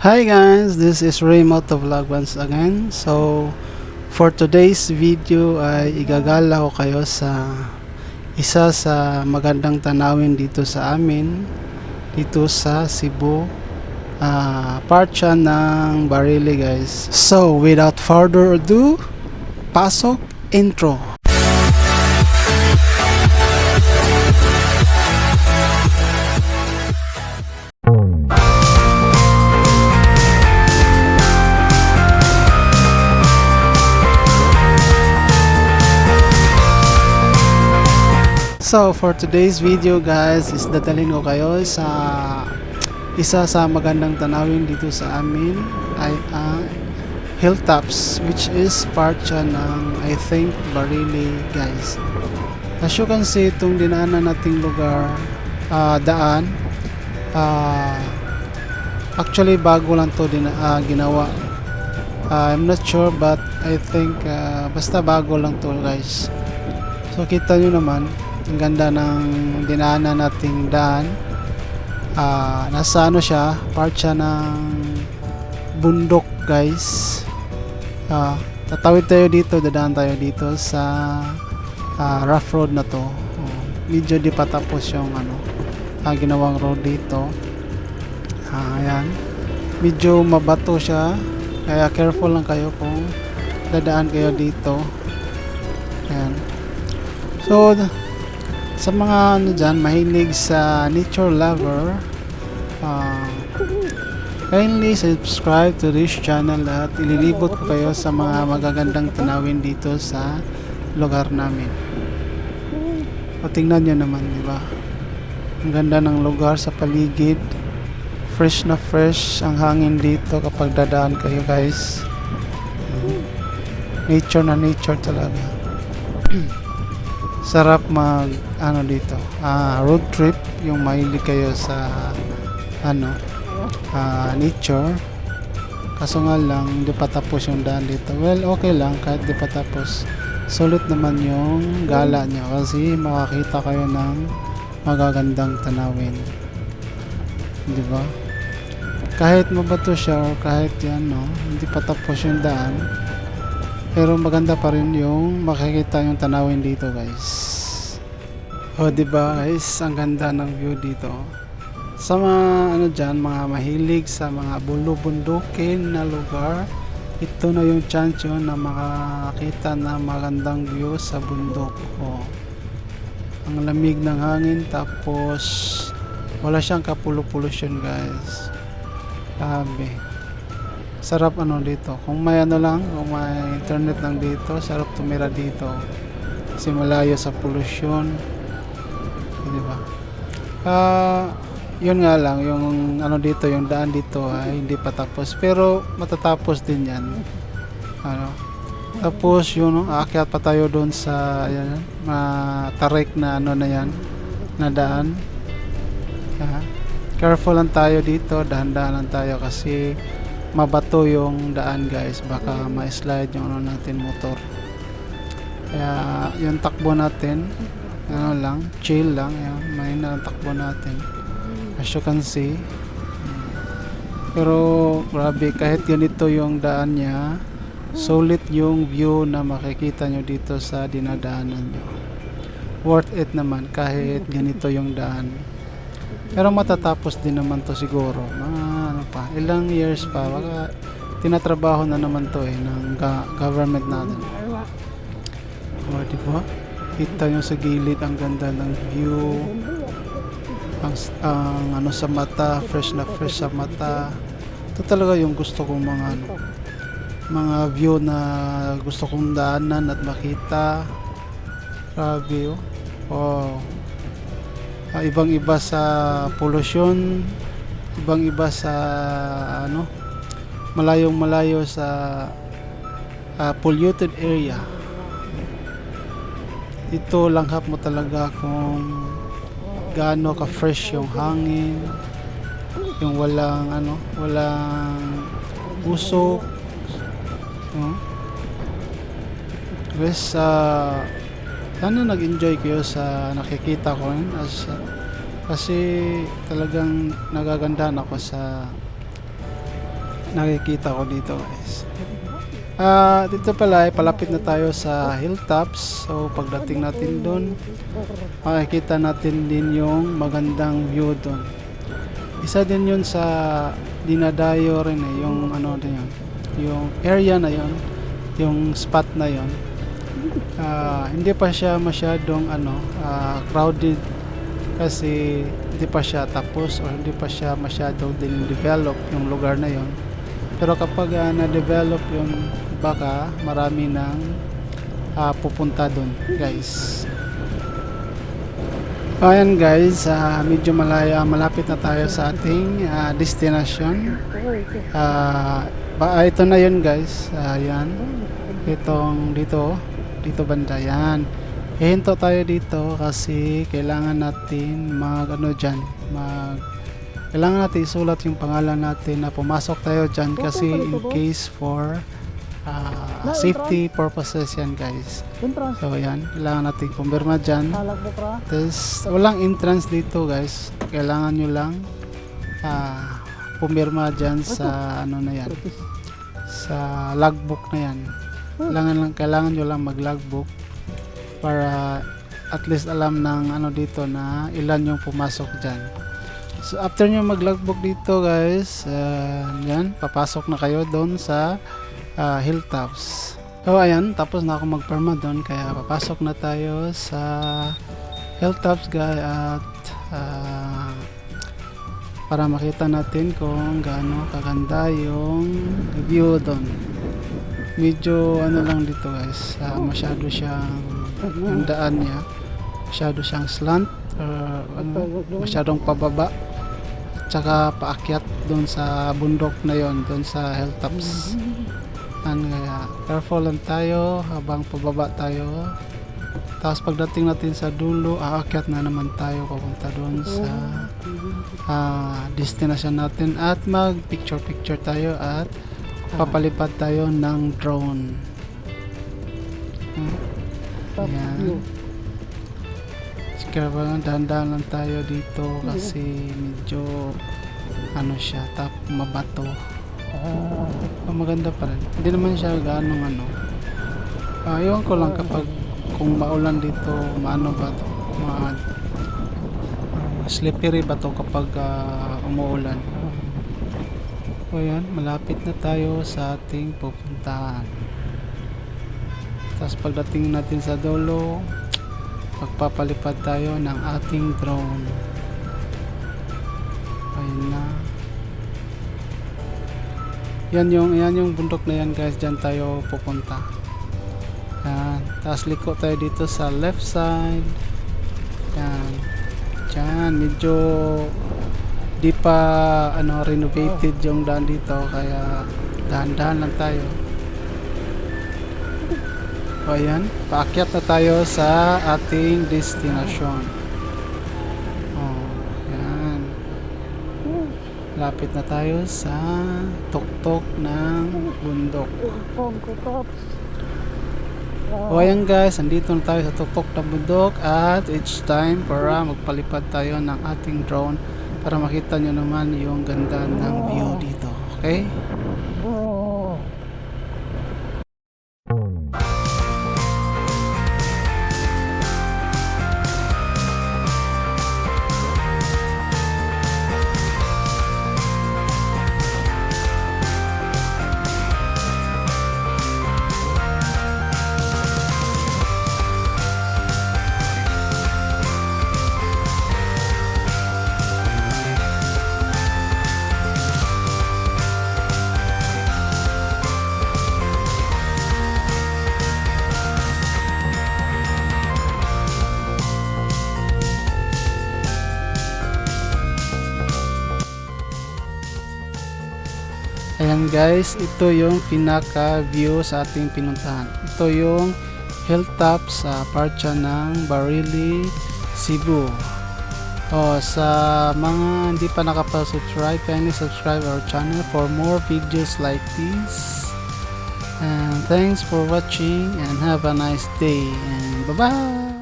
Hi guys, this is Ray Motovlog once again. So, for today's video ay igagala ko kayo sa isa sa magandang tanawin dito sa amin, dito sa Cebu. Part siya ng Barili guys. So, without further ado, pasok intro. So for today's video guys is dadalhin ko kayo sa isa sa magandang tanawin dito sa amin ay ang hilltops, which is part siya ng I think Barili guys. As you can see, itong dinaanan nating lugar, daan, actually bago lang to ginawa. I'm not sure but I think basta bago lang to guys. So kita nyo naman ang ganda ng dinaanan nating daan. Nasa ano siya, part siya ng bundok guys. Tatawid tayo dito, dadaan tayo dito sa rough road na to. Medyo di pa tapos yung ginawang road dito. Ayan, medyo mabato siya, kaya careful lang kayo kung dadaan kayo dito. Ayan. So sa mga dyan, mahilig sa nature lover, kindly subscribe to this channel at ililibot ko kayo sa mga magagandang tanawin dito sa lugar namin. O tingnan nyo naman, di ba? Ang ganda ng lugar sa paligid. Fresh na fresh ang hangin dito kapag dadaan kayo guys. Nature na nature talaga. Sarap mag dito, road trip, yung mahilig kayo sa nature. Kaso nga lang hindi pa tapos yung daan dito. Well, okay lang kahit di pa tapos, sulit naman yung gala nyo kasi makakita kayo ng magagandang tanawin, di ba? Kahit mabato siya or kahit hindi pa tapos yung daan, pero maganda pa rin yung makikita yung tanawin dito guys. O diba guys, ang ganda ng view dito. Sa mga dyan, mga mahilig sa mga bulubundukin na lugar, ito na yung chance yun na makakita na magandang view sa bundok. Ang lamig ng hangin, tapos wala siyang kapulupulusyon guys. Grabe. Sarap dito. Kung may kung may internet lang dito, sarap tumira dito. Kasi malayo sa pollution. Di ba? Yun nga lang, yung dito, yung daan dito ay hindi pa tapos. Pero matatapos din yan. Tapos yun, aakyat pa tayo doon sa tarik na na yan, na daan. Careful lang tayo dito, dahan-dahan lang tayo kasi mabato yung daan guys, baka ma-slide yung natin motor. Kaya yung takbo natin lang, chill lang, may takbo natin as you can see. Pero grabe, kahit ganito yung daan niya, sulit yung view na makikita nyo dito sa dinadaanan nyo. Worth it naman kahit ganito yung daan. Pero matatapos din naman to siguro, ilang years pa, baka tinatrabaho na naman to ng government natin. Diba? Kita nyo sa gilid, ang ganda ng view, ang sa mata, fresh na fresh sa mata. Ito talaga yung gusto kong mga view na gusto kong daanan at makita. Grabe ibang iba sa pollution, ibang iba sa malayong malayo sa polluted area. Ito langhap mo talaga kung gaano ka fresh yung hangin, yung walang usok. Sana nag-enjoy kayo sa nakikita ko kasi talagang nagagandahan ako sa nakikita ko dito guys. Dito pala ay palapit na tayo sa hilltops. So pagdating natin doon, makikita natin din yung magandang view doon. Isa din yun sa dinadayo rin yung ano din yun, yung area na yun, yung spot na yun. Hindi pa siya masyadong crowded kasi hindi pa siya tapos o hindi pa siya masyadong din develop yung lugar na yun. Pero kapag na-develop yung baka marami nang pupunta doon guys. Ayan guys, medyo malapit na tayo sa ating destination. Ito na yun guys. Ayan. Dito banda yan. Hihinto tayo dito kasi kailangan natin kailangan natin isulat yung pangalan natin na pumasok tayo dyan kasi in case for safety purposes yan guys. So yan, kailangan natin pumirma dyan. Tapos walang entrance dito guys, kailangan nyo lang pumirma dyan sa na yan, sa logbook na yan. Kailangan nyo lang mag logbook para at least alam ng dito na ilan yung pumasok dyan. So after nyo mag logbook dito guys, yan, papasok na kayo doon sa hilltops. So ayan, tapos na ako magperma doon kaya papasok na tayo sa hilltops guys at para makita natin kung gaano kaganda yung view doon. Medyo lang dito guys, masyado siyang yung daan niya, masyado siyang slant, masyadong pababa, tsaka paakyat doon sa bundok na yon, doon sa hilltops. Kaya careful lang tayo habang pababa tayo. Tapos pagdating natin sa dulo, aakyat na naman tayo papunta doon sa destination natin at mag picture tayo at papalipad tayo ng drone. Ayan. Careful lang, dahan-dahan lang tayo dito kasi medyo siya, mabato. Maganda pa rin. Hindi naman siya ganong ewan ko lang kapag kung maulan dito, slippery ba to kapag umuulan. So yan, malapit na tayo sa ating pupuntahan. Tapos pagdating natin sa dulo, magpapalipad tayo ng ating drone. Ayun na. Yan yung bundok na yan guys, dyan tayo pupunta. Yan. Tapos liko tayo dito sa left side. Yan. Dyan, medyo di pa renovated yung daan dito kaya dahan-dahan lang tayo. O ayan, paakyat na tayo sa ating destination. Yan. Lapit na tayo sa tuktok ng bundok. O ayan guys, andito na tayo sa tuktok ng bundok at it's time para magpalipad tayo ng ating drone para makita nyo naman yung ganda ng view dito. Okay? Ayan guys, ito yung pinaka view sa ating pinuntahan. Ito yung hilltop sa part siya ng Barili, Cebu. Sa mga hindi pa nakapag-subscribe, kindly subscribe our channel for more videos like this. And thanks for watching and have a nice day and bye bye.